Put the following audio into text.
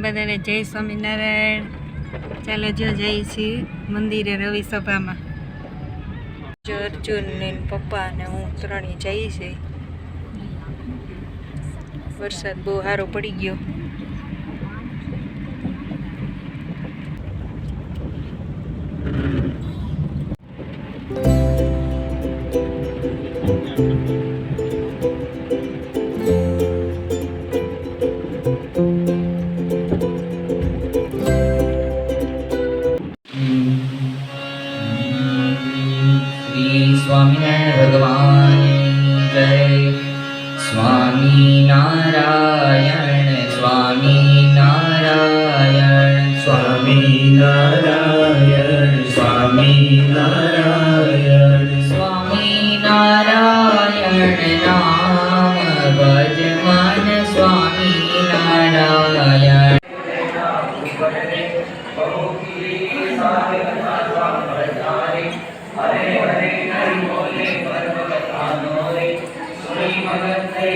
બધાને જય સ્વામિનારાયણ. ચાલો જો જઈએ છીએ મંદિરે રવિ સભામાં. જો અર્જુન ને પપ્પા અને હું ત્રણેય જઈએ છીએ. વરસાદ બહુ સારો પડી ગયો. स्वामिनारायण भगवान जय. स्वामीनारायण स्वामीनारायण स्वामीनारायण स्वामीनारायण स्वामीनारायण नाम भज मन स्वामीनारायण. हरे हरे हरि बोले परम कथा नोरे सुनी भगत रे